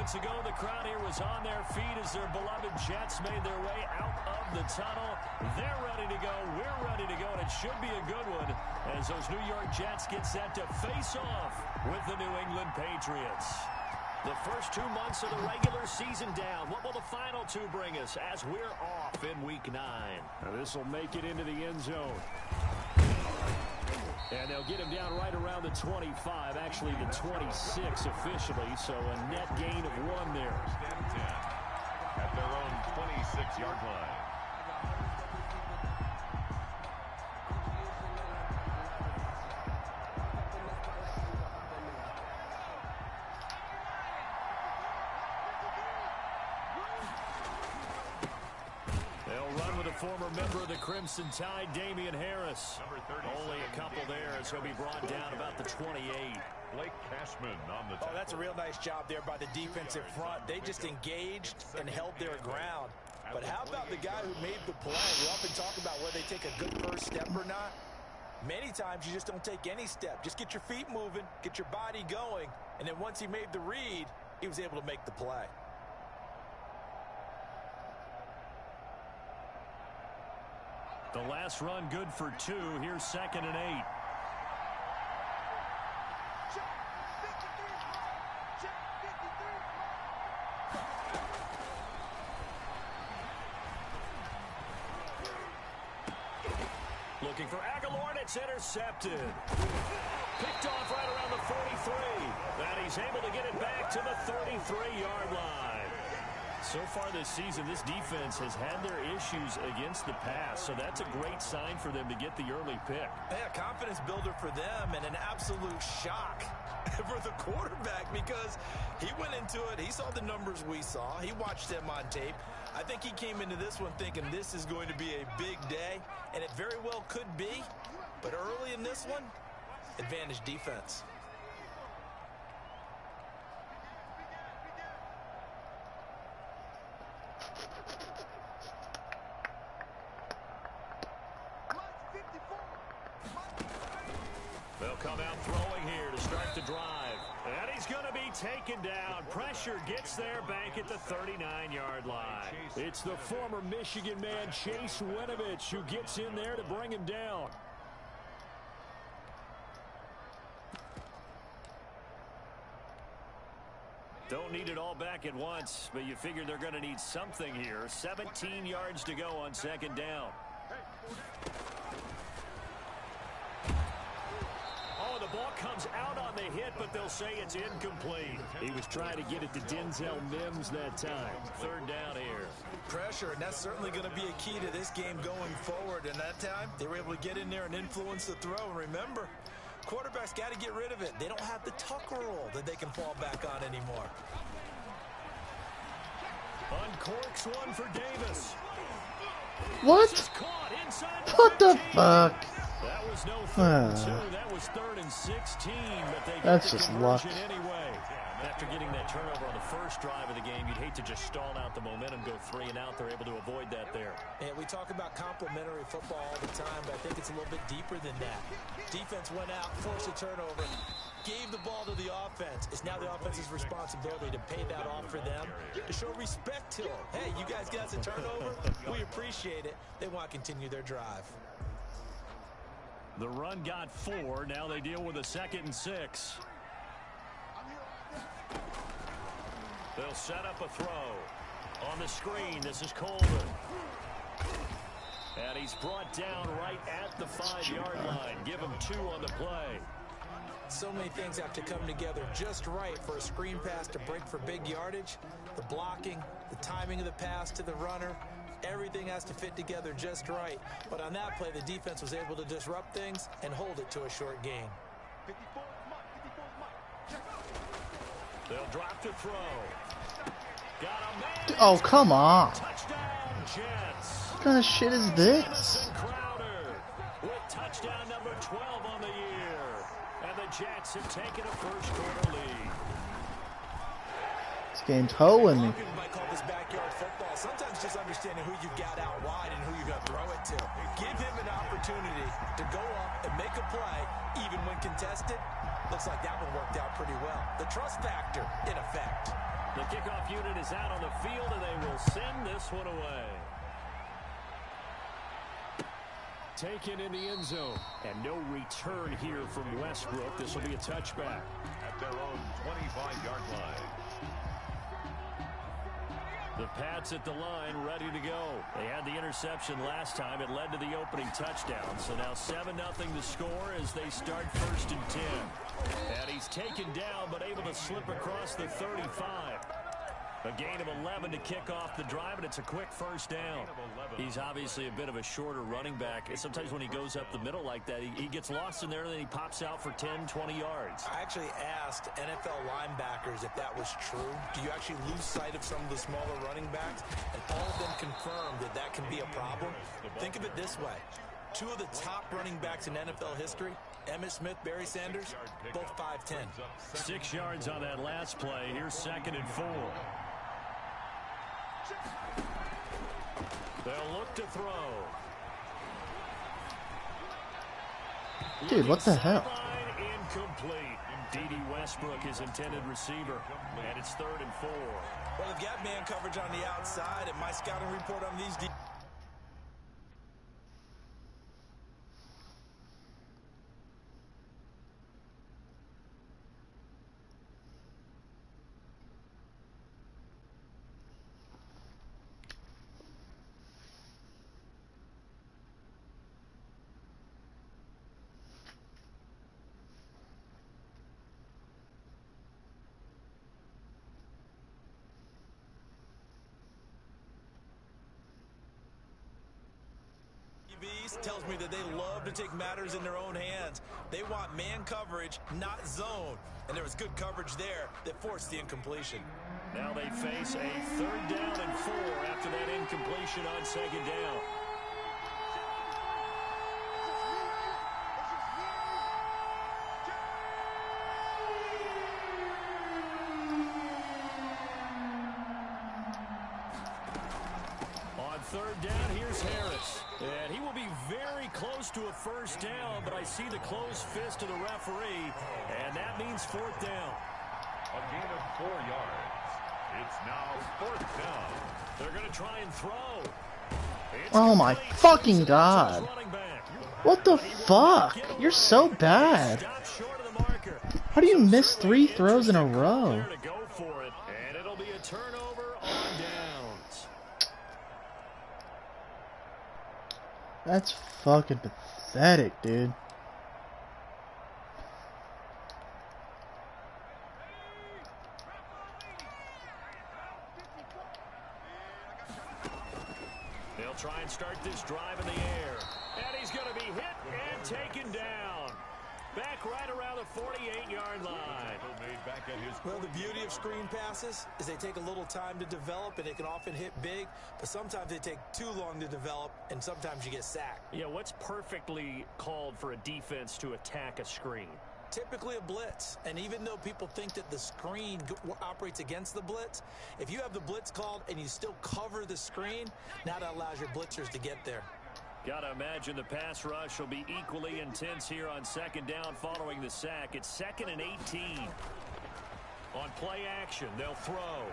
moments ago, the crowd here was on their feet as their beloved Jets made their way out of the tunnel. They're ready to go. We're ready to go, and it should be a good one as those New York Jets get set to face off with the New England Patriots. The first 2 months of the regular season down. What will the final two bring us as we're off in Week 9? Now this will make it into the end zone. And they'll get him down right around the 25, actually the 26 officially, so a net gain of 1 there. At their own 26-yard line. Former member of the Crimson Tide, Damian Harris. Only a couple there as he'll be brought down about the 28. Blake Cashman on the tackle. Oh, that's a real nice job there by the defensive front. They just engaged and held their ground. But how about the guy who made the play? We often talk about whether they take a good first step or not. Many times you just don't take any step. Just get your feet moving, get your body going, and then once he made the read, he was able to make the play. The last run good for 2. Here's 2nd and 8. Looking for Aguilar, and it's intercepted. Picked off right around the 43. And he's able to get it back to the 33-yard line. So far this season, this defense has had their issues against the pass, so that's a great sign for them to get the early pick. Yeah, confidence builder for them and an absolute shock for the quarterback because he went into it. He saw the numbers we saw. He watched them on tape. I think he came into this one thinking this is going to be a big day, and it very well could be. But early in this one, advantage defense. They'll come out throwing here to start the drive. And he's going to be taken down. Pressure gets there back at the 39-yard line. It's the former Michigan man, Chase Winovich, who gets in there to bring him down. Don't need it all back at once, but you figure they're going to need something here. 17 yards to go on 2nd down. Oh, the ball comes out on the hit, but they'll say it's incomplete. He was trying to get it to Denzel Mims that time. 3rd down here. Pressure, and that's certainly going to be a key to this game going forward. And that time, they were able to get in there and influence the throw. And remember, quarterbacks got to get rid of it. They don't have the tuck roll that they can fall back on anymore. Uncorks one for Davis. What? What the fuck? That was no 3rd and 2. That was 3rd and 16, but they That's get the just luck. conversion anyway. After getting that turnover on the first drive of the game, you'd hate to just stall out the momentum, go 3 and out. They're able to avoid that there. And we talk about complementary football all the time, but I think it's a little bit deeper than that. Defense went out, forced a turnover, gave the ball to the offense. It's now the offense's responsibility to pay that off for them, to show respect to them. Hey, you guys got a turnover? We appreciate it. They want to continue their drive. The run got 4. Now they deal with a 2nd and 6. They'll set up a throw. On the screen, this is Coleman. And he's brought down right at the 5-yard line. Give him 2 on the play. So many things have to come together just right for a screen pass to break for big yardage. The blocking, the timing of the pass to the runner, everything has to fit together just right. But on that play, the defense was able to disrupt things and hold it to a short gain. They'll drop to throw. Got a man. Oh, come on. Touchdown, Jets. What kind of shit is this? Jamison Crowder with touchdown number 12 on the year. And the Jets have taken a first-quarter lead. This game's hoeing me. People might call this backyard football. Sometimes just understanding who you've got out wide and who you're going to throw it to. Give him an opportunity to go up and make a play, even when contested. Looks like that one worked out pretty well. The trust factor, in effect. The kick kickoff unit is out on the field, and they will send this one away. Taken in the end zone. And no return here from Westbrook. This will be a touchback. At their own 25-yard line. The Pats at the line, ready to go. They had the interception last time. It led to the opening touchdown. So now 7-0 the score as they start 1st and 10. And he's taken down, but able to slip across the 35. A gain of 11 to kick off the drive, and it's a quick first down. He's obviously a bit of a shorter running back. Sometimes when he goes up the middle like that, he gets lost in there, and then he pops out for 10, 20 yards. I actually asked NFL linebackers if that was true. Do you actually lose sight of some of the smaller running backs? And all of them confirmed that that can be a problem. Think of it this way. 2 of the top running backs in NFL history, Emmitt Smith, Barry Sanders, both 5'10". 6 yards on that last play. Here's 2nd and 4. They'll look to throw. Dude, what the hell? Incomplete. D.D. Westbrook, his intended receiver. And it's 3rd and 4. Well, they've got man coverage on the outside, and my scouting report on these tells me that they love to take matters in their own hands. They want man coverage, not zone. And there was good coverage there that forced the incompletion. Now they face a 3rd down and 4 after that incompletion on 2nd down. On 3rd down, here's Harris. And he will be very close to a first down, but I see the closed fist of the referee, and that means 4th down. A gain of 4 yards. It's now 4th down. They're going to try and throw. Oh my fucking god. What the fuck? You're so bad. How do you miss 3 throws in a row? And it'll be a turnover on downs. That's fucking pathetic, dude. They'll try and start this drive in the air. And he's going to be hit and taken down. Back right around the 48-yard line. Well, the beauty of screen passes is they take a little time to develop, and they can often hit big, but sometimes they take too long to develop, and sometimes you get sacked. Yeah, what's perfectly called for a defense to attack a screen? Typically a blitz, and even though people think that the screen operates against the blitz, if you have the blitz called and you still cover the screen, now that allows your blitzers to get there. Gotta imagine the pass rush will be equally intense here on 2nd down following the sack. It's 2nd and 18. On play action, they'll throw.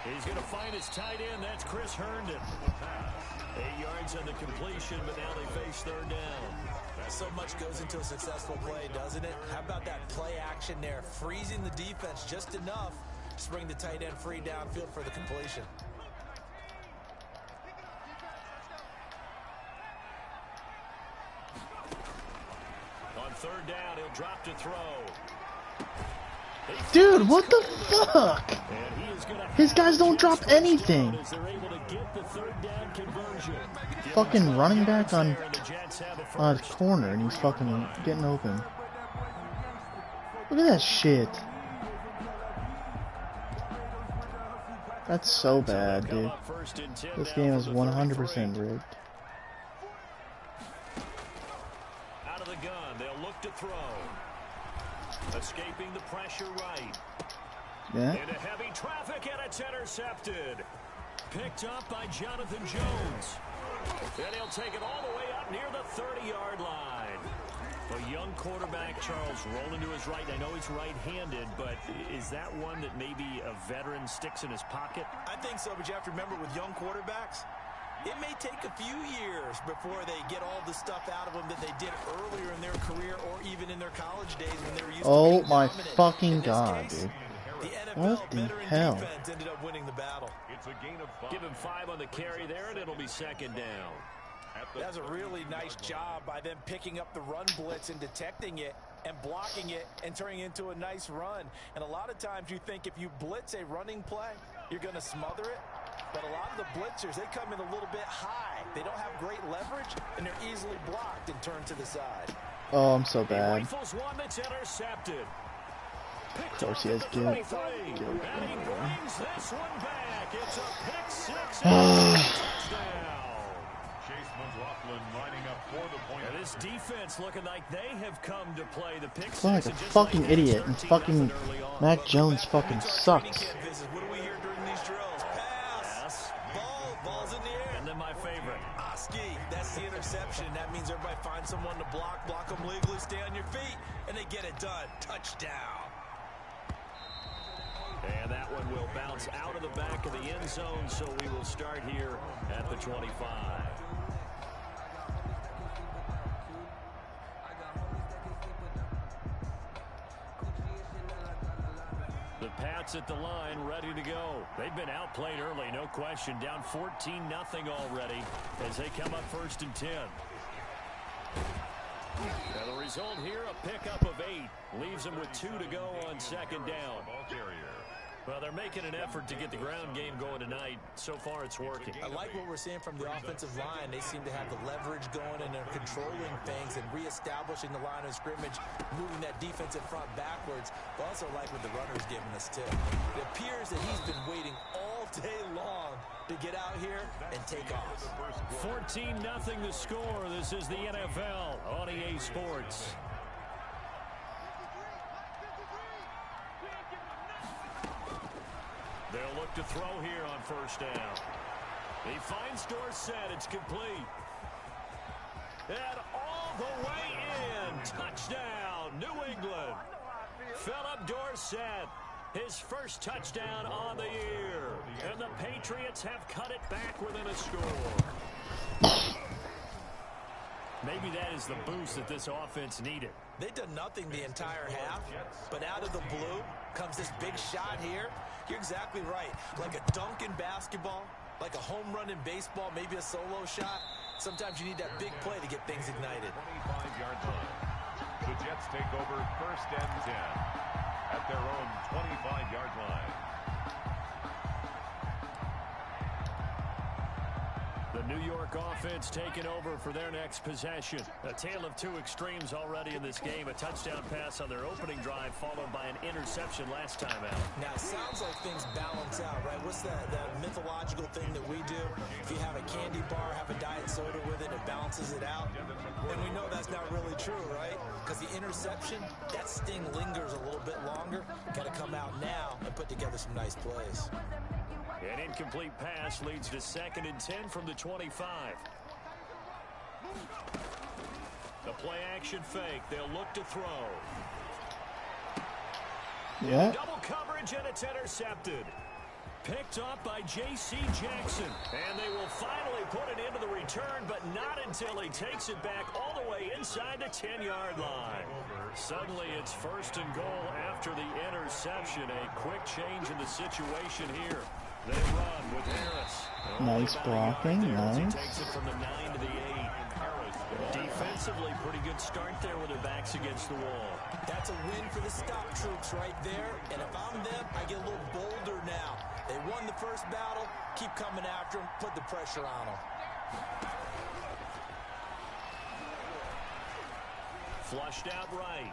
He's going to find his tight end. That's Chris Herndon. 8 yards on the completion, but now they face 3rd down. So much goes into a successful play, doesn't it? How about that play action there? Freezing the defense just enough to bring the tight end free downfield for the completion. On 3rd down, he'll drop to throw. Dude, what the fuck? His guys don't drop anything. Fucking running back on corner, and he's fucking getting open. Look at that shit. That's so bad, dude. This game is 100% rigged. Out of the gun, they'll look to throw. Escaping the pressure right. Yeah. Into heavy traffic, and it's intercepted. Picked up by Jonathan Jones. And he'll take it all the way up near the 30-yard line. A young quarterback, Charles, rolling to his right. I know he's right-handed, but is that one that maybe a veteran sticks in his pocket? I think so, but you have to remember with young quarterbacks, it may take a few years before they get all the stuff out of them that they did earlier in their career or even in their college days when they were used to being my dominant. fucking God, case, dude. the NFL What the veteran hell? defense ended up winning the battle. It's a gain of 5. Give him 5 on the carry there, and it'll be second down. That's a really nice job by them picking up the run blitz and detecting it and blocking it and turning it into a nice run. And a lot of times you think if you blitz a running play, you're going to smother it. But a lot of the blitzers, they come in a little bit high. They don't have great leverage, and they're easily blocked and turned to the side. Oh, I'm so bad. Rifles one that's intercepted. Of course he has good. And he brings this one back. It's a pick 6 and a touchdown. Chase McLaughlin lining up for the point. And this defense looking like they have come to play. The pick 6 Like a and just fucking like idiot, and 13 fucking early on. Mac Jones fucking sucks. What do we hear during these drills? Pass. Ball's in the air. And then my favorite. Oski, that's the interception. That means everybody finds someone to block them legally, stay on your feet, and they get it done. Touchdown. And that one will bounce out of the back of the end zone, so we will start here at the 25. The Pats at the line, ready to go. They've been outplayed early, no question. Down 14-0 already as they come up 1st and 10. Now the result here, a pickup of 8. Leaves them with 2 to go on 2nd down. Ball carrier. Well, they're making an effort to get the ground game going tonight. So far, it's working. I like what we're seeing from the offensive line. They seem to have the leverage going, and they're controlling things and reestablishing the line of scrimmage, moving that defensive front backwards. But also like what the runner's giving us, too. It appears that he's been waiting all day long to get out here and take off. 14-0 the score. This is the NFL on EA Sports. They'll look to throw here on 1st down. He finds Dorsett. It's complete. And all the way in. Touchdown, New England. Philip Dorsett, his first touchdown on the year. And the Patriots have cut it back within a score. Maybe that is the boost that this offense needed. They've done nothing the entire half, but out of the blue comes this big shot here. You're exactly right. Like a dunk in basketball, like a home run in baseball, maybe a solo shot. Sometimes you need that big play to get things ignited. 25-yard line. The Jets take over 1st and 10 at their own 25-yard line. The New York offense taking over for their next possession. A tale of 2 extremes already in this game. A touchdown pass on their opening drive, followed by an interception last time out. Now, it sounds like things balance out, right? What's that mythological thing that we do? If you have a candy bar, have a diet soda with it, it balances it out. And we know that's not really true, right? Because the interception, that sting lingers a little bit longer. Got to come out now and put together some nice plays. An incomplete pass leads to 2nd and 10 from the 25. The play action fake. They'll look to throw. Yeah. Double coverage, and it's intercepted. Picked up by J.C. Jackson. And they will finally put it into the return, but not until he takes it back all the way inside the 10-yard line. Suddenly it's 1st and goal after the interception. A quick change in the situation here. They run with Harris. Nice blocking, nice. Takes it from the 9 to the 8. Defensively, pretty good start there with their backs against the wall. That's a win for the stop troops right there. And if I'm them, I get a little bolder now. They won the first battle. Keep coming after them. Put the pressure on them. Flushed out right.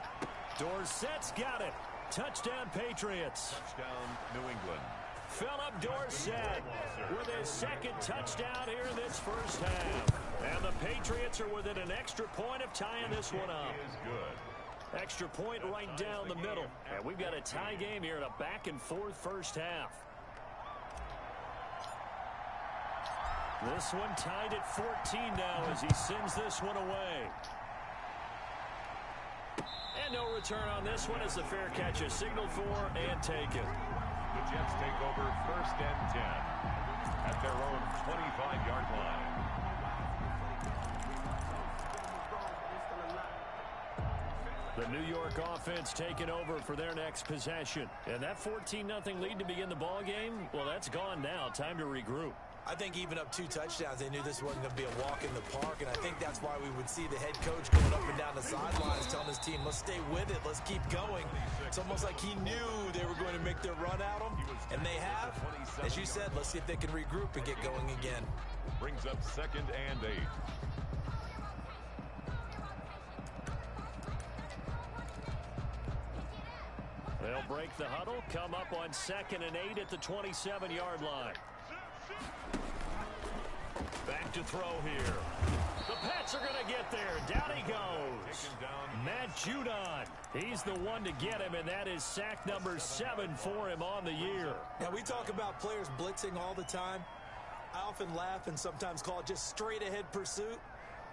Dorsett's got it. Touchdown, Patriots. Touchdown, New England. Philip Dorsett with his 2nd touchdown here in this first half. And the Patriots are within an extra point of tying this one up. Is good. Extra point right down the middle. And we've got a tie game here in a back-and-forth first half. This one tied at 14 now as he sends this one away. no return on this one as the fair catch is signaled for and taken. The Jets take over 1st and 10 at their own 25-yard line. The New York offense taking over for their next possession. And that 14-0 lead to begin the ball game, well, that's gone now. Time to regroup. I think even up 2 touchdowns, they knew this wasn't going to be a walk in the park, and I think that's why we would see the head coach going up and down the sidelines telling his team, let's stay with it, let's keep going. It's almost like he knew they were going to make their run at him, and they have. As you said, let's see if they can regroup and get going again. Brings up 2nd and 8. They'll break the huddle, come up on 2nd and 8 at the 27-yard line. Back to throw here. The Pats are going to get there. Down he goes. Matt Judon. He's the one to get him, and that is sack number 7 for him on the year. Now, we talk about players blitzing all the time. I often laugh and sometimes call it just straight-ahead pursuit.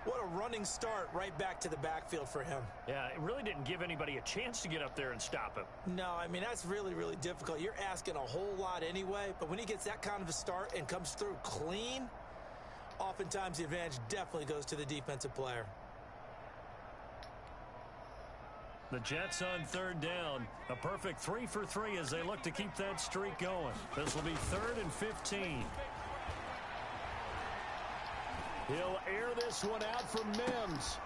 What a running start right back to the backfield for him. Yeah, it really didn't give anybody a chance to get up there and stop him. No, I mean, that's really, really difficult. You're asking a whole lot anyway, but when he gets that kind of a start and comes through clean, oftentimes the advantage definitely goes to the defensive player. The Jets on 3rd down. A perfect 3 for 3 as they look to keep that streak going. This will be 3rd and 15. He'll air this one out for Mims.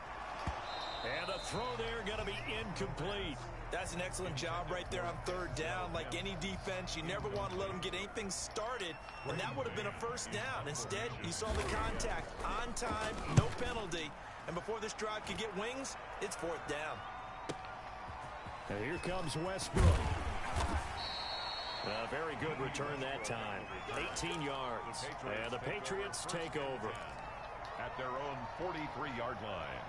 And a throw there going to be incomplete. That's an excellent job right there on 3rd down. Like any defense, you never want to let them get anything started, and that would have been a 1st down. Instead, you saw the contact on time, no penalty, and before this drive could get wings, it's 4th down. And here comes Westbrook. A very good return that time. 18 yards. And the Patriots take over at their own 43-yard line.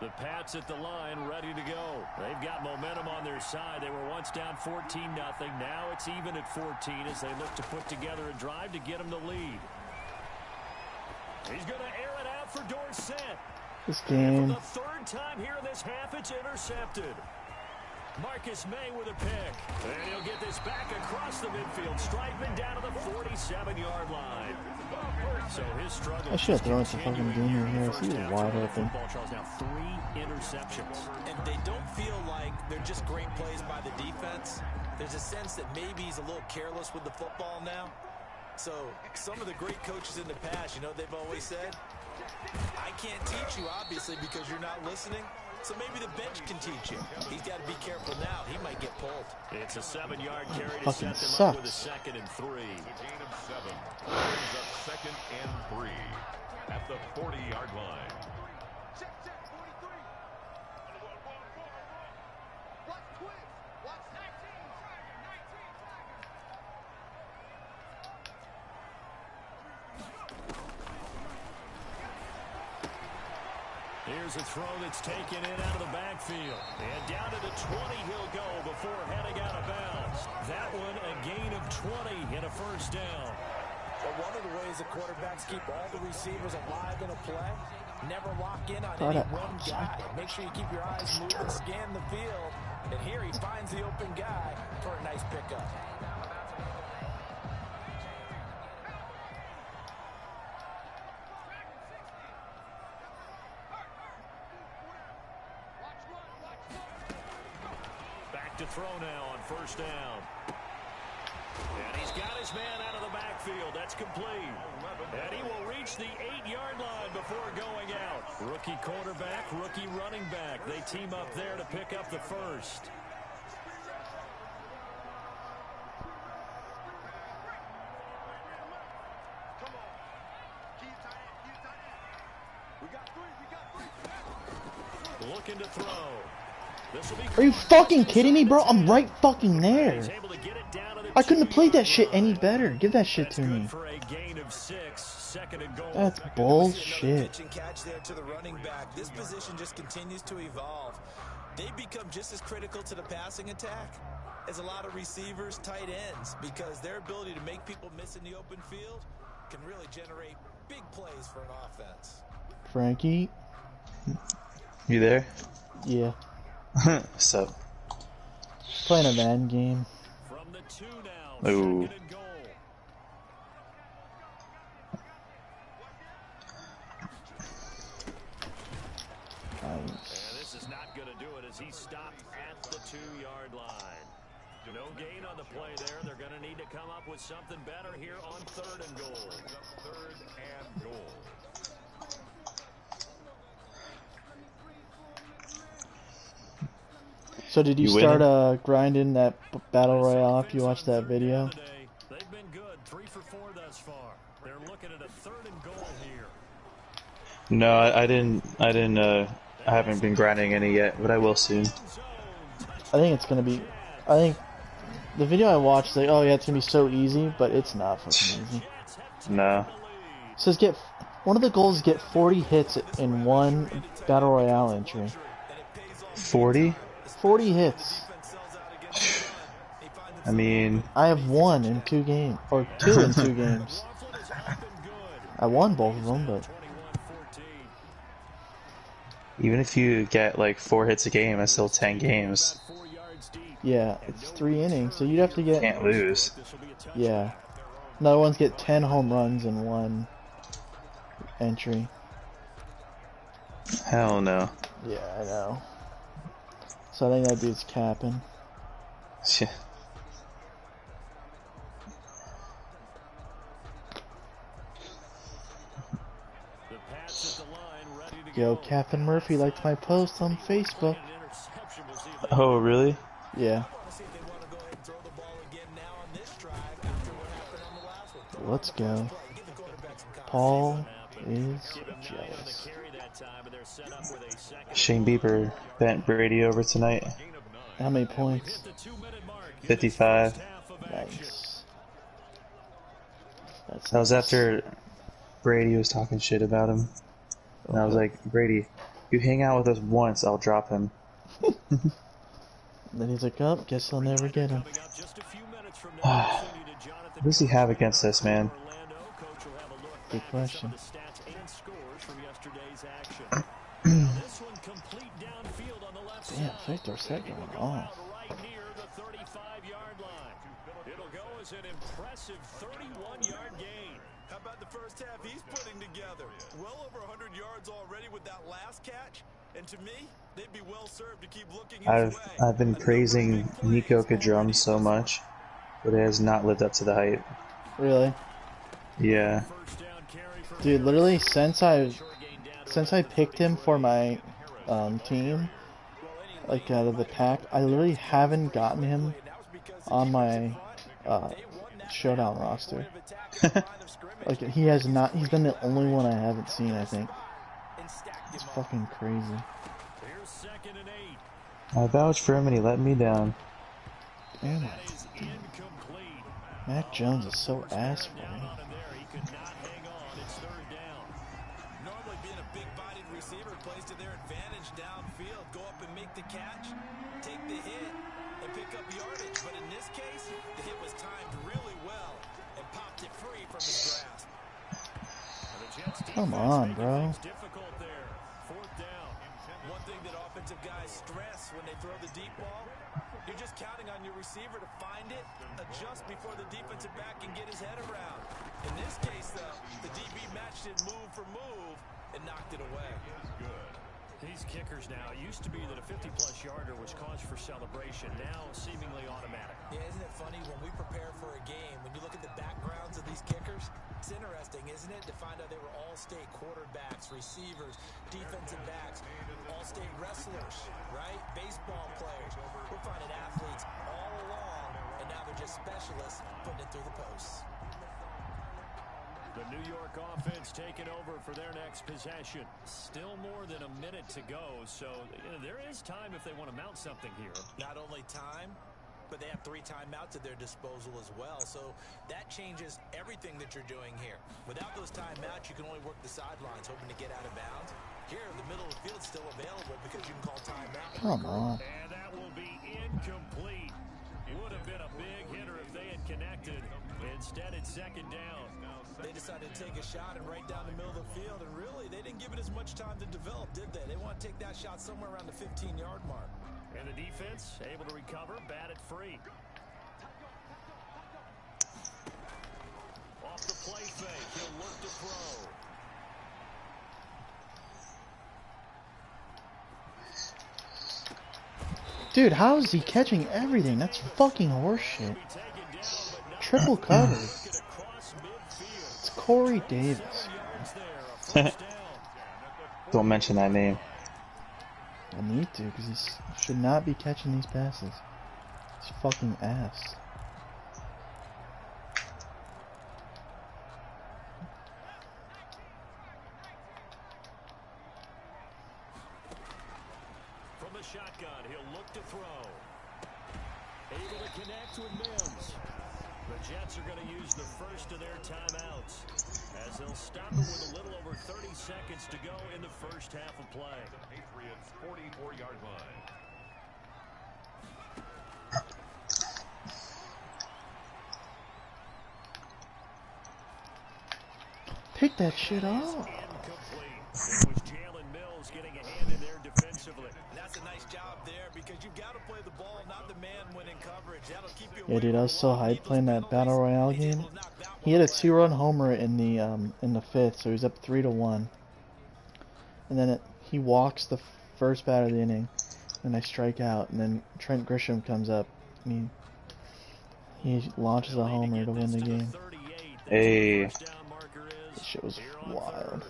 The Pats at the line, ready to go. They've got momentum on their side. They were once down 14-0. Now it's even at 14 as they look to put together a drive to get them the lead. He's going to air it out for Dorsett. This game. For the 3rd time here in this half, it's intercepted. Marcus May with a pick. And he'll get this back across the midfield. Striping down to the 47-yard line. So his struggle. I should have thrown some fucking Junior here. He was wide open. Now 3 interceptions. And they don't feel like they're just great plays by the defense. There's a sense that maybe he's a little careless with the football now. So some of the great coaches in the past, you know, they've always said, I can't teach you, obviously, because you're not listening. So maybe the bench can teach you. He's got to be careful now. He might get pulled. It's a 7-yard carry to set them sucks. up with a 2nd and 3. The gain of 7 brings up 2nd and 3 at the 40-yard line. Here's a throw that's taken in out of the backfield. And down to the 20 he'll go before heading out of bounds. That one a gain of 20 and a 1st down. Well, one of the ways the quarterbacks keep all the receivers alive in a play, never lock in on any one guy. Make sure you keep your eyes moving, scan the field. And here he finds the open guy for a nice pickup. To throw now on 1st down. And he's got his man out of the backfield. That's complete. And he will reach the 8-yard line before going out. Rookie quarterback, rookie running back. They team up there to pick up the 1st. Looking to throw. Are you fucking kidding me, bro? I'm right fucking there. I couldn't have played that shit any better. Give that shit to me. That's bullshit. Catch there to the running back. This position just continues to evolve. They become just as critical to the passing attack as a lot of receivers, tight ends, because their ability to make people miss in the open field can really generate big plays for an offense. Frankie. You there? Yeah. So. Playing a Madden game. From the 2 now. Ooh. Second and goal. Nice. And this is not going to do it as he stopped at the 2-yard line. No gain on the play there. They're going to need to come up with something better here on 3rd and goal. 3rd and goal. So did you start grinding that battle royale after you watched that video? They've been good, 3 for 4 thus far. They're looking at a 3rd and goal here. No, I didn't. I haven't been grinding any yet, but I will soon. I think it's gonna be. I think the video I watched, like, oh yeah, it's gonna be so easy, but it's not fucking easy. No. It says one of the goals is get 40 hits in one battle royale entry. 40? 40 hits. I mean, I have 1 in 2 games, or 2 in 2 games. I won both of them, but even if you get like 4 hits a game, that's still 10 games. yeah, it's 3 innings, so you'd have to get. Can't lose. Yeah, another ones get 10 home runs in 1 entry. Hell no. Yeah, I know. So I think that dude's capping. Yeah. Yo, Captain Murphy liked my post on Facebook. Oh, really? Yeah. Let's go. Paul is jealous. Shane Bieber bent Brady over tonight. How many points? 55. Nice. That was after Brady was talking shit about him. And I was like, Brady, you hang out with us once, I'll drop him. Then he's like, oh, guess I'll never get him. What does he have against us, man? Good question. Damn, Victor set going off. It'll go as an impressive 31-yard gain. How about the first half he's putting together? Well over 100 yards already with that last catch. And to me, they'd be well served to keep looking his way. I've been praising Nico Kadrum so much, but it has not lived up to the hype. Really? Yeah. Dude, literally since I picked him for my team, like out of the pack, I literally haven't gotten him on my showdown roster. Like he has not. He's been the only one I haven't seen. I think. It's fucking crazy. I vouched for him and he let me down. Damn it. Dude. Mac Jones is so ass for me. Normally being a big-bodied receiver plays to their advantage downfield. Go up and make the catch, take the hit, and pick up yardage. But in this case, the hit was timed really well and popped it free from his grasp. Come on, bro. One thing that offensive guys stress when they throw the deep ball, you're just counting on your receiver to find it, adjust before the defensive back can get his head around. In this case, though, the DB matched it move for move and knocked it away. These kickers now, it used to be that a 50-plus yarder was cause for celebration, now seemingly automatic. Yeah, isn't it funny when we prepare for a game, when you look at the backgrounds of these kickers, it's interesting, isn't it, to find out they were all-state quarterbacks, receivers, defensive backs, all-state wrestlers, right? Baseball players. We're finding athletes all along, and now they're just specialists putting it through the posts. The New York offense taking over for their next possession. Still more than a minute to go, so there is time if they want to mount something here. Not only time, but they have 3 timeouts at their disposal as well, so that changes everything that you're doing here. Without those timeouts, you can only work the sidelines, hoping to get out of bounds. Here, the middle of the field is still available because you can call timeout. Come on. And that will be incomplete. Would have been a big hitter if they had connected. Instead, it's second down. They decided to take a shot and right down the middle of the field, and really, they didn't give it as much time to develop, did they? They want to take that shot somewhere around the 15-yard mark. And the defense able to recover, bat it free. Off the play fake, he'll look to throw. Dude, how is he catching everything? That's fucking horseshit. Triple cover. It's Corey Davis. Don't mention that name. I need to, because he should not be catching these passes. He's fucking ass. From the shotgun, he'll look to throw. Able to connect with Mims. The Jets are going to use the first of their timeouts, as they'll stop it with a little over 30 seconds to go in the first half of play. The Patriots' 44-yard line. Pick that shit up. Incomplete. It was Jalen Mills getting a hand in there defensively. And that's a nice job there because you've got to play the ball, not the man when in coverage. That'll keep you Yeah, dude, I was so hyped playing that Battle Royale game. He had a 2-run homer in the fifth, so he's up 3-1. And then he walks the first bat of the inning, and I strike out, and then Trent Grisham comes up, and he launches a homer to win the game. Hey. This shit was wild.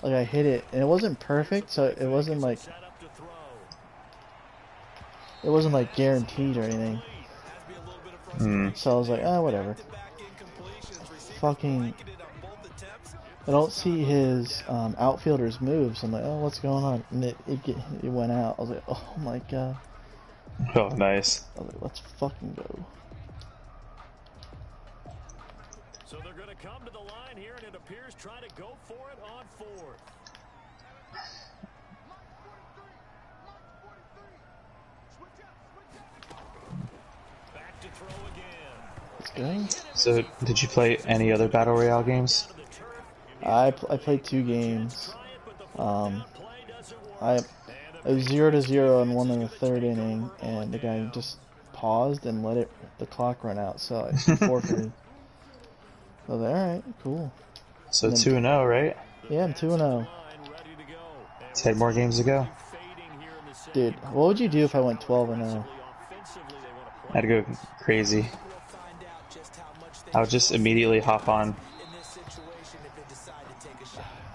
Like, I hit it, and it wasn't perfect, so it wasn't like guaranteed or anything. So I was like, ah, whatever. Fucking, I don't see his outfielders move, so I'm like, oh, what's going on? And it went out. I was like, oh my god. Oh, nice. I was like, let's fucking go. So they're going to come to the line here, and it appears try to go for it on fourth. Back to throw again. Let's go. So, did you play any other Battle Royale games? I played 2 games. It was 0-0 and one in the third inning, and the guy just paused and let the clock run out, so I forfeited. I was like, alright, cool. So 2-0, right? Yeah, I'm 2-0. 10 more games to go. Dude, what would you do if I went 12-0? I'd go crazy. I would just immediately hop on.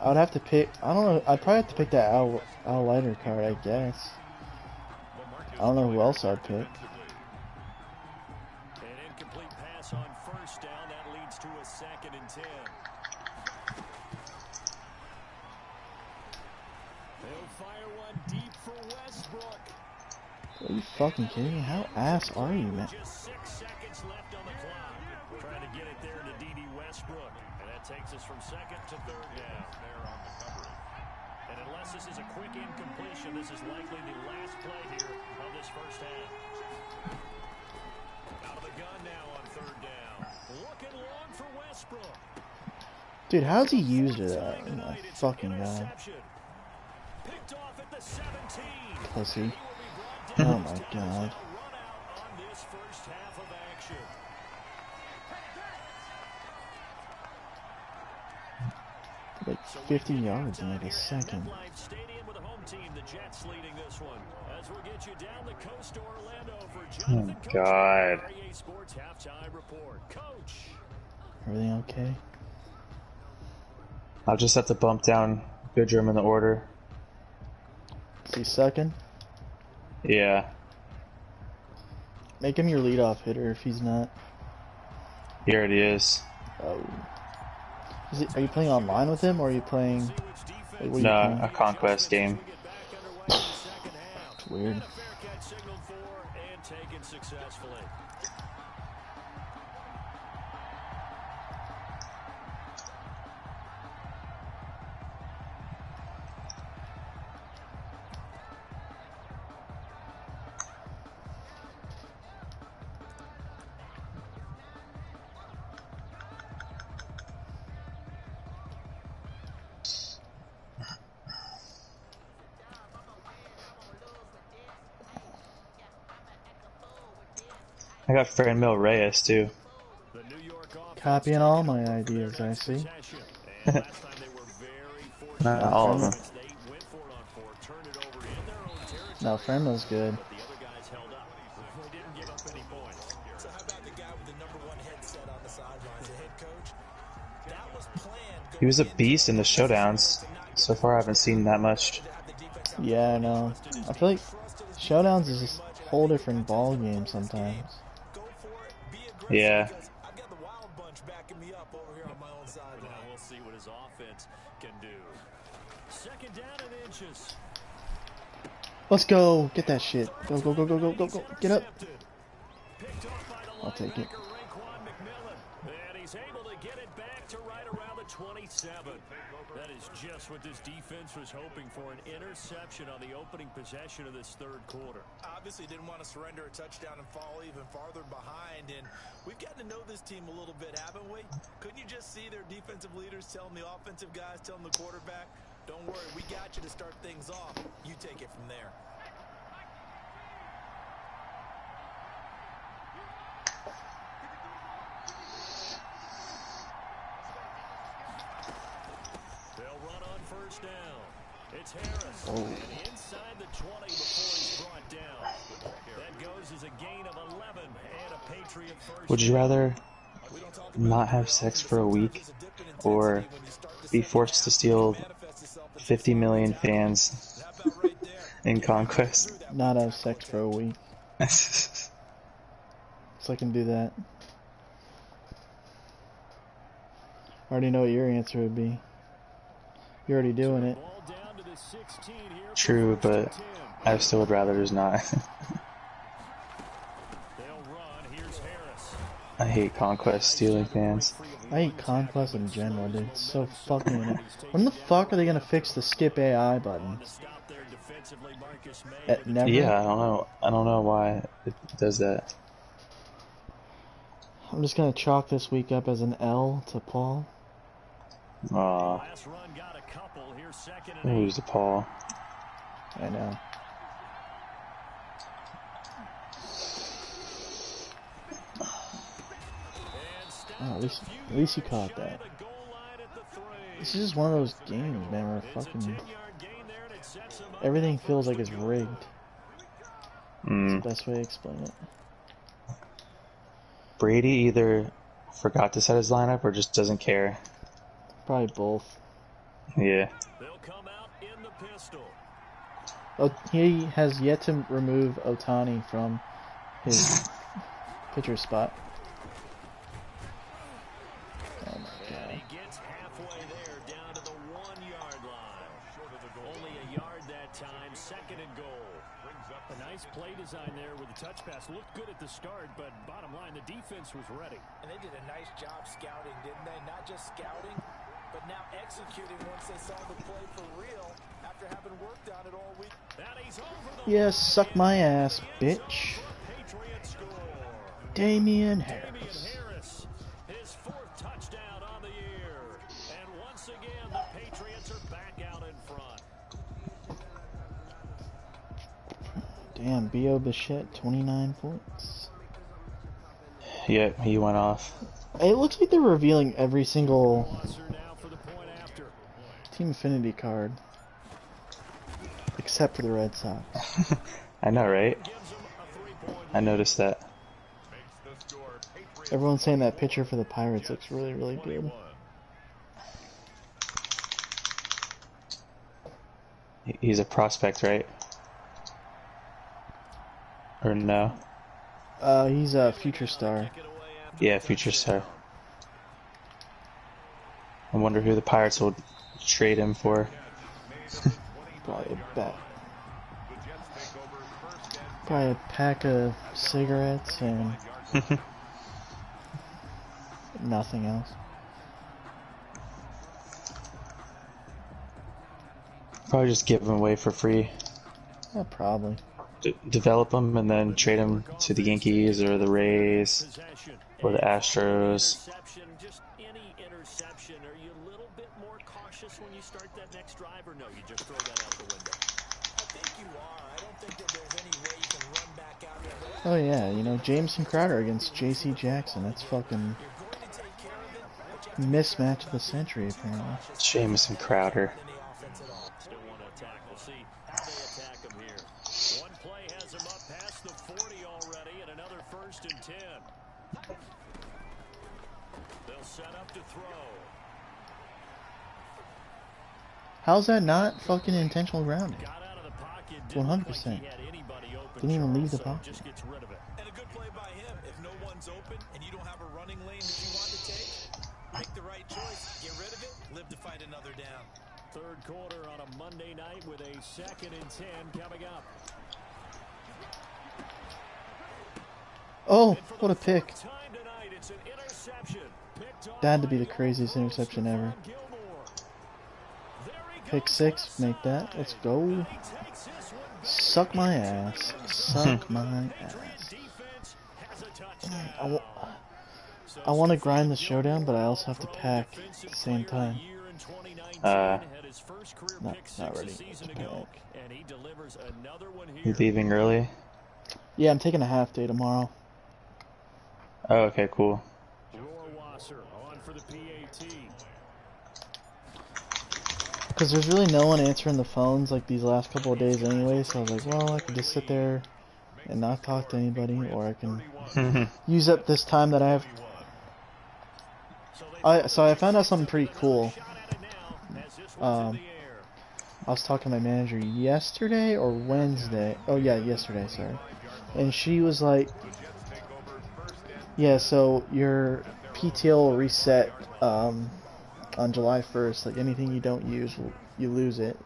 I would have to pick, I don't know, I'd probably have to pick that Al Leiter card, I guess. I don't know who else I'd pick. An incomplete pass on first down. That leads to a 2nd and 10. They'll fire one deep for Westbrook. Are you fucking kidding me? How ass are you, man? Just 6 seconds left on the clock. Trying to get it there to D.D. Westbrook. And that takes us from 2nd to 3rd down. There on the coverage. And unless this is a quick incompletion, this is likely the last play here of this first half. Out of the gun now on 3rd down. Looking long for Westbrook. Dude, how's he used it? Oh my fucking god. Picked off at the 17. Pussy. Oh my god. On this first half of action. Like 50 yards in like a second. MetLife Stadium with the home team, the Jets leading this one. As we'll get you down the coast to Orlando for Jonathan Coach. God. REA Sports halftime report. Coach. Everything okay? I'll just have to bump down Goodrum in the order. Is he sucking? Yeah. Make him your leadoff hitter if he's not. He already is. Oh. Are you playing online with him, or are you playing... Like, what are you No, playing? a Conquest game. It's weird. I got Franmil Reyes too. The New York offense Copying all my ideas, I see. possession. And last time they were very fortunate. Not all of them. They went for it on fourth, turned it over in their own territory. No, Fremno's good. But the other guys held up. They didn't give up any points. So how about the guy with the #1 headset on the sidelines, the head coach? That was planned. He was a beast in the showdowns. So far, I haven't seen that much. Yeah, I know. I feel like Showdowns is just a whole different ball game sometimes. Go for it. Be aggressive. Yeah. Because I've got the Wild Bunch backing me up over here on my own Now sideline. we'll see what his offense can do. Second down and inches. Let's go. Get that shit. Go, go, go, go, go, go, go. Get up. Picked off by the I'll take it. linebacker, Raekwon McMillan. And he's able to get it back to right around the 27. That is just what this defense was hoping for, an interception on the opening possession of this third quarter. Obviously didn't want to surrender a touchdown and fall even farther behind. And we've gotten to know this team a little bit, haven't we? Couldn't you just see their defensive leaders telling the offensive guys, telling the quarterback, don't worry, we got you to start things off. You take it from there. They'll run on first down. It's Harris. Oh. And inside the 20 before he's brought down. That goes as a gain of 11 and a Patriot first. Would you rather not have sex for a week or be forced to steal 50 million fans in Conquest? Not have sex for a week. So I can do that. I already know what your answer would be. You're already doing it. Ball down to the 16 here. True, but I still would rather just not. They'll run. Here's Harris. I hate Conquest stealing fans. I hate Conquest in general, dude. It's so fucking annoying. When the fuck are they gonna fix the skip AI button? To stop there defensively, Marcus May. Never. Yeah, I don't know. I don't know why it does that. I'm just gonna chalk this week up as an L to Paul. Aw, Last run got a couple. Here's second and 8. who's the Paul? I know. Oh, at least you caught that. This is just one of those games, man, where fucking everything feels like it's rigged. That's the best way to explain it. Brady either forgot to set his lineup or just doesn't care. Probably both. Yeah. They'll come out in the pistol. Oh, he has yet to remove Otani from his pitcher spot. Oh my And god. he gets halfway there, down to the 1-yard line. Only a yard that time, second and goal. A nice play design there with the touch pass. Looked good at the start, but bottom line, the defense was ready. And they did a nice job scouting, didn't they? Not just scouting, but now executing once they saw the play for real after having worked on it all week. And he's over the Yeah, suck my ass, bitch. Patriot score. Damian Damian Harris. Harris, his 4th touchdown on the year. And once again, the Patriots are back out in front. Damn, B.O. Bichette, 29 points. Yep, he went off. It looks like they're revealing every single Buzzer now for the point after. Team Affinity card. Except for the Red Sox. I know, right? Gives him a 3-point I noticed that. Makes the score Patriots Everyone's saying that pitcher for the Pirates looks really, really good. 21. He's a prospect, right? Or no? He's a future star. Yeah, future star. I wonder who the Pirates will trade him for. Probably a bet. The Jets take over first and Probably a pack of cigarettes and nothing else. Probably just give him away for free. Yeah, probably. Develop him and then trade him to the Yankees or the Rays possession. or the Astros. Interception, just any interception. Are you a little bit more cautious when you start that next drive, or no, you just throw that out the window? I think you are. I don't think that there's any way you can run back out there. The Oh yeah, you know, Jameson Crowder against J.C. Jackson. That's fucking mismatch of the century, apparently. Jamison Crowder. Still want to attack. We'll see how they attack him here. One play has him up past the 40 already, and another 1st and 10. They'll set up to throw. How's that not fucking intentional grounding? Got out of the pocket. 100%. Didn't even leave the pocket. Just gets rid of it. And a good play by him. If no one's open and you don't have a running lane that you want to take, make the right choice. Get rid of it. Live to fight another down. Third quarter on a Monday night with a 2nd and 10 coming up. Oh, what a pick. Time tonight, it's an interception. Picked off That had to be by the craziest interception ever. Gilmore. There he Pick goes, 6, left make that. side. Let's go. He takes this one back. Suck my ass. Suck my ass. Defense has a touchdown. I want to grind the showdown, but I also have to pack at the same time. Not ready to pack. You leaving early? Yeah, I'm taking a half day tomorrow. Oh, okay, cool. Rohrwasser on for the PAT. Because there's really no one answering the phones like these last couple of days anyway, so I was like, well, I could just sit there and not talk to anybody, or I can use up this time that I have. So I found out something pretty cool. I was talking to my manager yesterday or Wednesday. Oh yeah, yesterday, sorry. And she was like, yeah, so your PTO will reset on July 1st. Like anything you don't use, you lose it.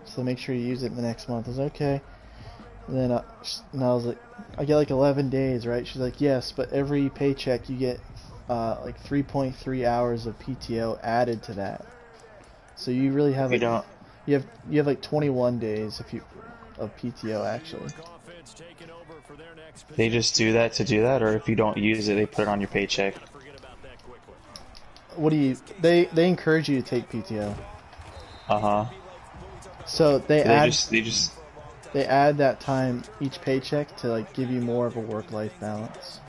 So make sure you use it the next month. I was like, okay. And then I was like, I get like 11 days, right? She's like, yes, but every paycheck you get like 3.3 hours of PTO added to that. So you really have like, you have like 21 days if you of PTO actually. They just do that to do that, or if you don't use it, they put it on your paycheck. What do you? They encourage you to take PTO. So they add that time each paycheck to like give you more of a work-life balance.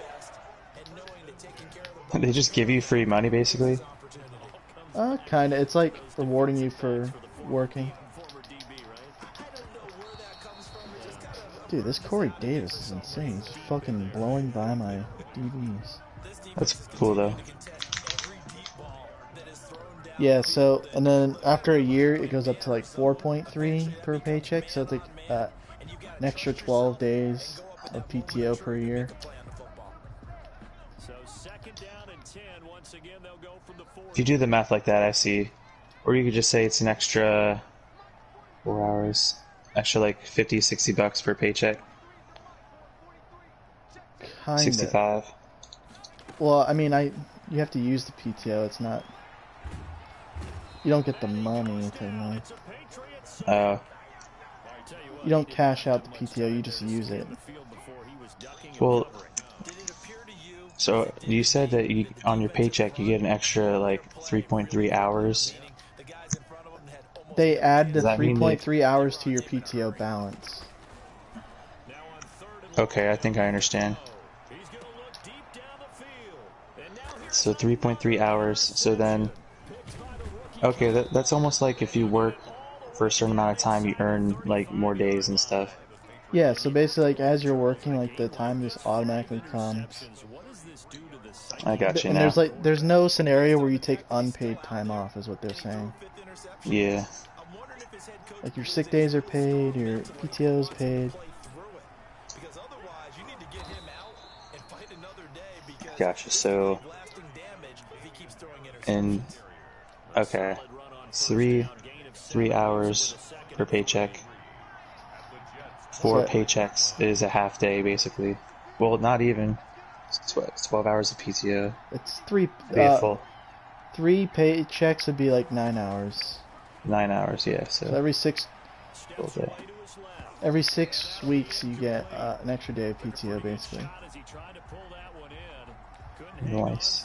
They just give you free money, basically. Kinda. It's like rewarding you for working. Dude, this Corey Davis is insane. He's fucking blowing by my DBs. That's cool, though. Yeah, so, and then after a year, it goes up to like 4.3 per paycheck, so it's like an extra 12 days of PTO per year. If you do the math like that, I see. Or you could just say it's an extra 4 hours. Extra like 50, 60 bucks per paycheck. Kinda. 65. Well, I mean, you have to use the PTO. It's not. You don't get the money, technically. You don't cash out the PTO. You just use it. Well, so you said that on your paycheck you get an extra like 3.3 hours. They add the 3.3 hours to your PTO balance. Okay, I think I understand. So 3.3 hours, so then... Okay, that's almost like if you work for a certain amount of time, you earn like more days and stuff. Yeah, so basically like as you're working, like the time just automatically comes. I got you and now. there's no scenario where you take unpaid time off is what they're saying. Yeah. Like your sick days are paid, your PTO is paid. Gotcha. So, and okay, 3 hours per paycheck. 4 paychecks is a half day, basically. Well, not even. It's 12 hours of PTO. It's 3. Full. 3 paychecks would be like 9 hours. 9 hours, yeah. So every 6. Okay. Every 6 weeks you get an extra day of PTO, basically. Nice.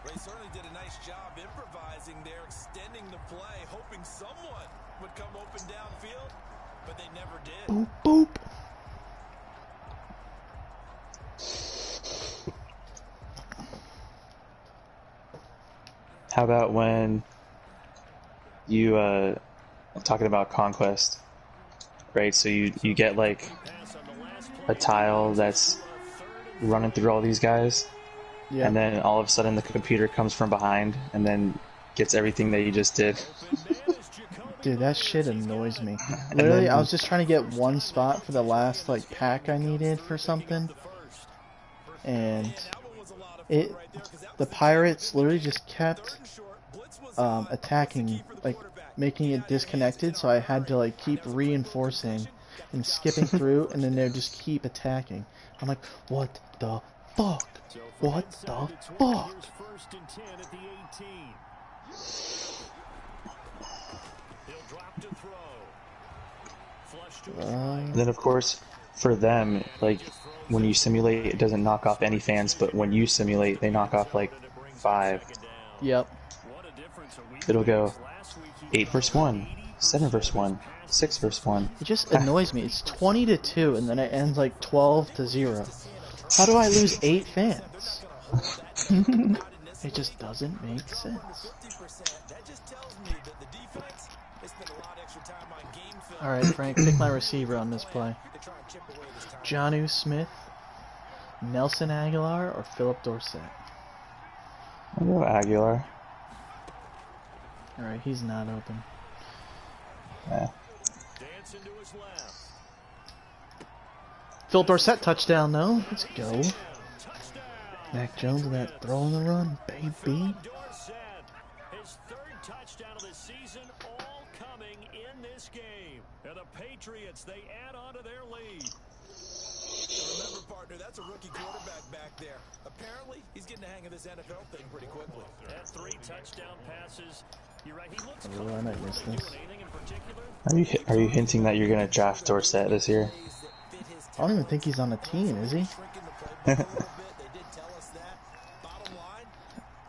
They certainly did a nice job improvising there, extending the play, hoping someone would come open downfield, but they never did. Boop, boop. How about when you I'm talking about Conquest, right? So you get like a tile that's running through all these guys, Yeah. and then all of a sudden the computer comes from behind and then gets everything that you just did. Dude, that shit annoys me. And Literally, then I was just trying to get one spot for the last like pack I needed for something, and the pirates literally just kept attacking, like making it disconnected. So I had to like keep reinforcing and skipping through, and then they just keep attacking. I'm like, what the fuck? What the fuck? And then, of course, for them, like, when you simulate, it doesn't knock off any fans, but when you simulate, they knock off, like, 5. Yep. It'll go 8 versus 1, 7 versus 1, 6 versus 1. It just annoys me. It's 20-2, and then it ends like 12-0. How do I lose 8 fans? It just doesn't make sense. Alright, Frank, pick my receiver on this play. Jonnu Smith, Nelson Aguilar, or Philip Dorsett? I'll go Aguilar. Alright, he's not open. Yeah. Philip Dorsett touchdown, though. Let's go. Mac Jones and that throw on the run, baby. His third touchdown of the season, all coming in this game. And the Patriots, they add on to their lead. Remember, partner, that's a rookie quarterback back there. Apparently, he's getting the hang of this NFL thing pretty quickly. That 3 touchdown passes. You're right. He looks Oh, I might miss this. anything in particular. Are you hinting that you're going to draft Dorsett this year? I don't even think he's on the team, is he?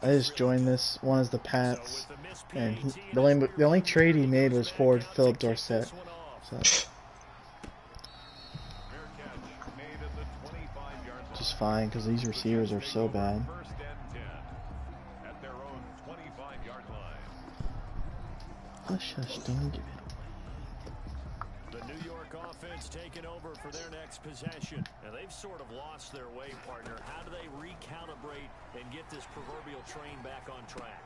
I just joined this one as the Pats, and the only trade he made was for Philip Dorsett. So, just fine because these receivers are so bad. Hush, hush, don't give it The New York offense taking over for their next possession. And they've sort of lost their way, partner. How do they recalibrate and get this proverbial train back on track?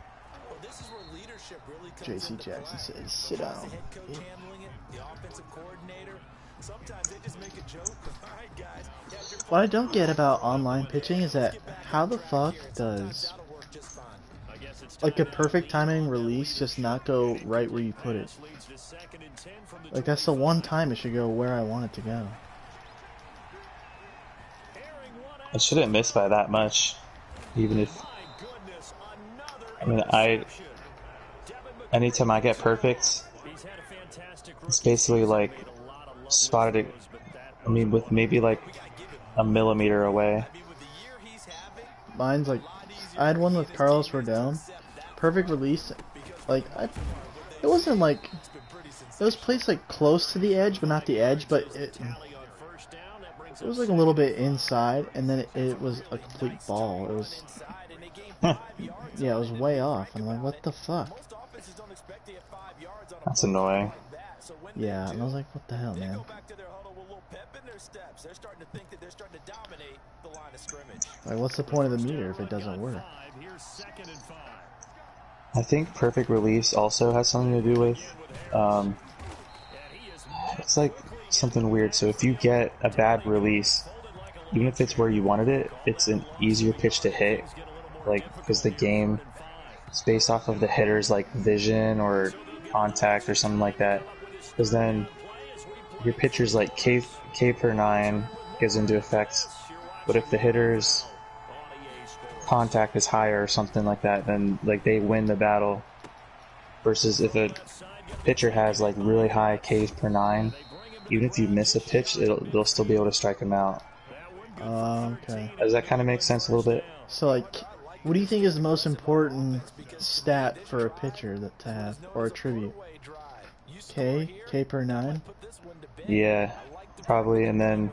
Well, this is where leadership really comes J.C. into Jackson play. says, sit down. The head coach handling it, the offensive coordinator. Sometimes they just make a joke. All right, guys. What I don't get about online pitching is that how the fuck does like a perfect timing release just not go right where you put it? Like that's the one time it should go where I want it to go. I shouldn't miss by that much, even if, I mean, anytime I get perfect, it's basically like spotted it, I mean, with maybe like a millimeter away. Mine's like, I had one with Carlos Rodon, perfect release, like, it wasn't like, it was placed like close to the edge, but not the edge, but it was like a little bit inside, and then it was a complete ball. It was, yeah, it was way off. I'm like, what the fuck? That's annoying. Yeah, and I was like, what the hell, man? Like, what's the point of the meter if it doesn't work? I think perfect release also has something to do with, it's like something weird. So if you get a bad release, even if it's where you wanted it, it's an easier pitch to hit, like, because the game is based off of the hitter's like vision or contact or something like that. Because then your pitcher's like K per 9 goes into effect, but if the hitter's contact is higher or something like that, then like they win the battle. Versus if a pitcher has like really high Ks per 9, even if you miss a pitch, they'll still be able to strike him out. Okay. Does that kind of make sense a little bit? So, like, what do you think is the most important stat for a pitcher to have, or a tribute? K per 9? Yeah, probably, and then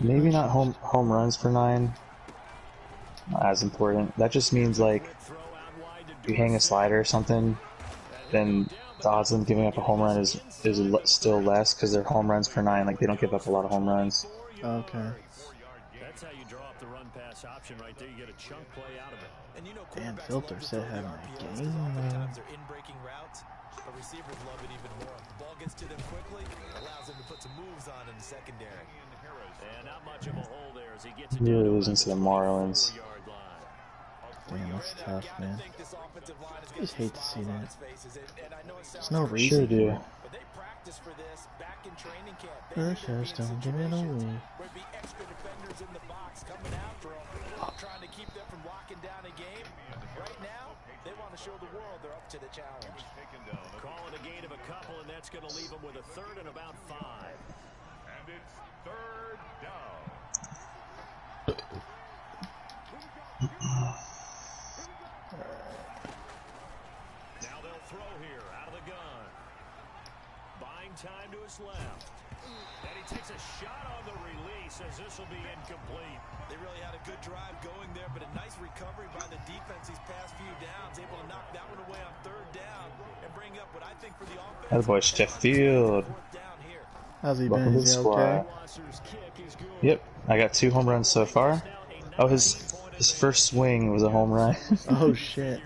maybe not home runs per 9. Not as important. That just means like you hang a slider or something, then the odds of them giving up a home run is still less because their home runs per 9, like they don't give up a lot of home runs. Okay. That's how you draw up the run pass option right there. You get a chunk play out of it. And you know, Damn, Filter said having a game. Oftentimes they're in breaking routes, but receivers love it even more. The ball gets to them quickly, allows them to put some moves on in the secondary. And not much of a hole there as he gets it Really down losing to the Marlins. Damn, that's tough, man. I just hate to see that. There's no Sure reason. do. But they practice for this back in training camp. First, don't give it away. There'd be extra defenders in the box coming after them, trying to keep them from locking down a game. Right now, they want to show the world they're up to the challenge. Calling a gain of a couple, and that's going to leave them with a third and about 5. And it's third down. Now they'll throw here out of the gun. Buying time to his left. And he takes a shot on the release as this will be incomplete. They really had a good drive going there, but a nice recovery by the defense these past few downs, able to knock that one away on third down and bring up what I think for the offense. That boy Sheffield. Fourth down here. How's he Welcome been? to the Is he squad. okay? Yep, I got 2 home runs so far. Oh, his first swing was a home run. Oh shit.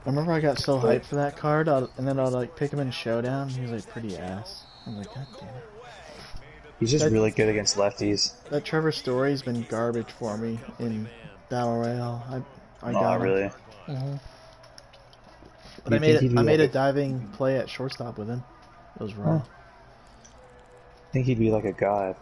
I remember I got so hyped for that card, and then I'd like pick him in Showdown. He was like pretty ass. I'm like, god damn it. He's just really good against lefties. That Trevor Story's been garbage for me in Battle Royale. I got Not him. really. But You think he'd be I made a like diving play at shortstop with him. It was wrong. I think he'd be like a god.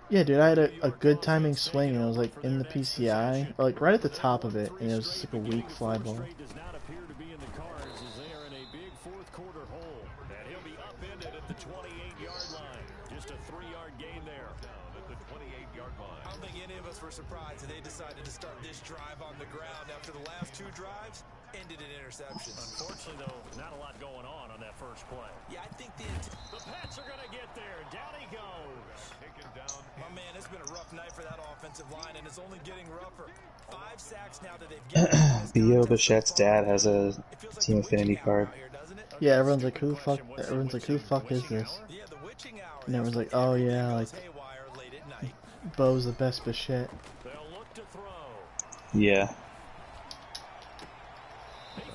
Yeah, dude, I had a good timing swing, and it was like in the PCI, or like right at the top of it, and it was just like a weak fly ball. Does not appear to be in the cards as they are in a big fourth quarter hole. And he'll be upended at the 28-yard line. Just a 3-yard gain there. Down at the 28-yard line. I don't think any of us were surprised that they decided to start this drive on the ground after the last 2 drives ended in interceptions. Unfortunately, though, not a lot going on that first play. Yeah, I think the Pats are going to get there. Down he goes. Taken down. My man, it's been a rough night for that offensive line, and it's only getting rougher. 5 sacks now that they've given. Theo Bichette's dad has a Team Affinity card. Yeah, everyone's like, who the fuck? Everyone's like, who the fuck is this? Yeah, the witching hour. And everyone's like, oh yeah, like Haywire late at night. Bo's the best Bichette. They'll look to throw. Yeah.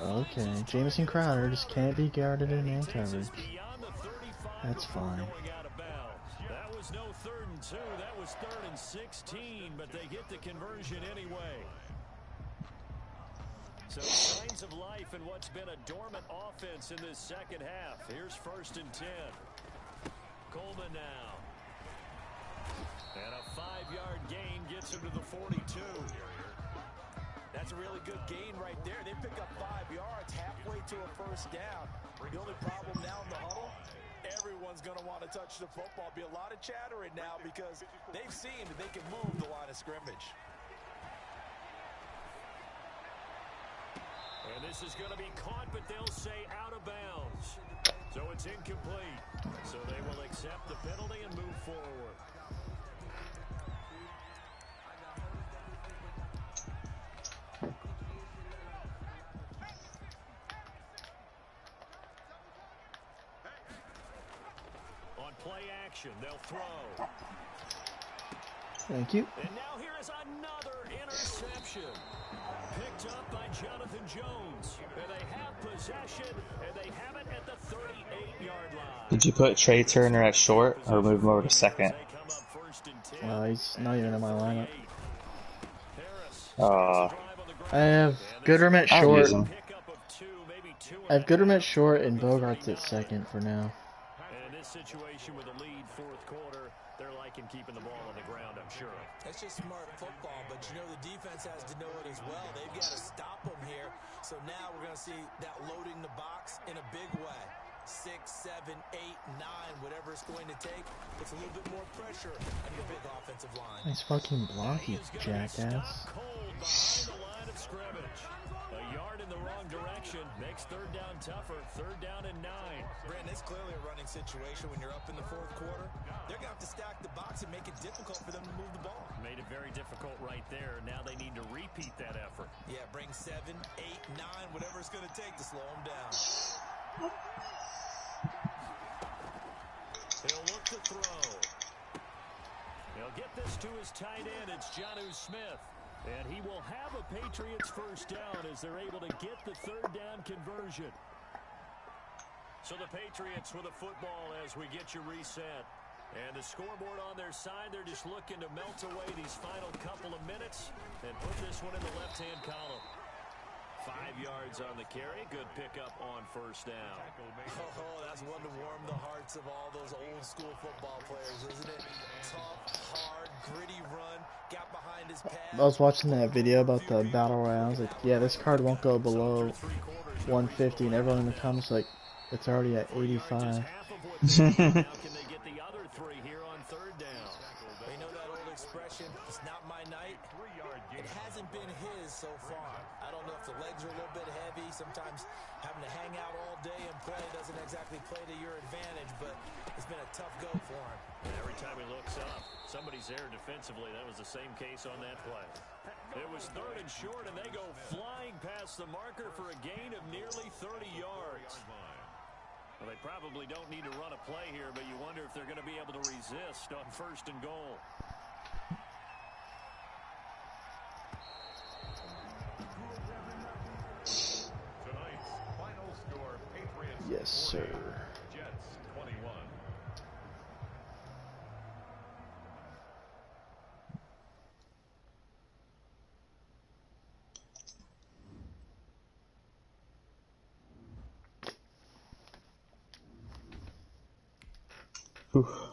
Okay, Jamison Crowder just can't be guarded in man coverage. Beyond the 35. That's fine. Going out of bounds. That was no 3rd and 2. That was 3rd and 16, but they get the conversion anyway. So signs of life in what's been a dormant offense in this second half. Here's 1st and 10. Coleman now. And a 5-yard gain gets him to the 42. That's a really good gain right there. They pick up 5 yards halfway to a first down. The only problem now in the huddle, everyone's going to want to touch the football. Be a lot of chattering now because they've seen that they can move the line of scrimmage. And this is going to be caught, but they'll say out of bounds. So it's incomplete. So they will accept the penalty and move forward. On play action, they'll throw. Thank you. And now here is another interception. Picked up by Jonathan Jones. And they have possession, and they have it at the 38-yard line. Did you put Trey Turner at short or move him over to second? They come up 1st and 10. He's not even in my lineup. Harris. I have Gooderham at I'll short. use him. Pickup of 2, maybe 2. I have Gooderham at short and Bogarts at second for now. And in this situation with a lead 4th quarter, they're liking keeping the ball on the ground, I'm sure. That's just smart football, but you know the defense has to know it as well. They've got to stop them here. So now we're going to see that loading the box in a big way. 6, 7, 8, 9, whatever it's going to take. It's a little bit more pressure on your big offensive line. Nice fucking block, you jackass. Cold behind the line of scrimmage. A yard in the wrong direction makes third down tougher. Third down and 9. Brandon, it's clearly a running situation when you're up in the fourth quarter. They're going to have to stack the box and make it difficult for them to move the ball. Made it very difficult right there. Now they need to repeat that effort. Yeah, bring 7, 8, 9, whatever it's going to take to slow them down. He'll look to throw. He'll get this to his tight end. It's Jonnu Smith. And he will have a Patriots first down as they're able to get the third down conversion. So the Patriots with a football as we get you reset. And the scoreboard on their side, they're just looking to melt away these final couple of minutes and put this one in the left-hand column. 5 yards on the carry. Good pickup on first down. Oh, that's one to warm the hearts of all those old-school football players, isn't it? Tough, hard, gritty run. Got behind his pad. I was watching that video about the battle royale. I was like, yeah, this card won't go below 150, and everyone in the comments like, it's already at 85. Now can they get the other 3 here on third down? You know that old expression, it's not my night? It hasn't been his so far. I don't know if the legs are a little bit heavy. Sometimes having to hang out all day and play doesn't exactly play to your advantage, but it's been a tough go for him. And every time he looks up, somebody's there defensively. That was the same case on that play. It was third and short, and they go flying past the marker for a gain of nearly 30 yards. Well, they probably don't need to run a play here, but you wonder if they're going to be able to resist on first and goal. Tonight's final score, Patriots Yes, 40, sir. Jets 21. Whew.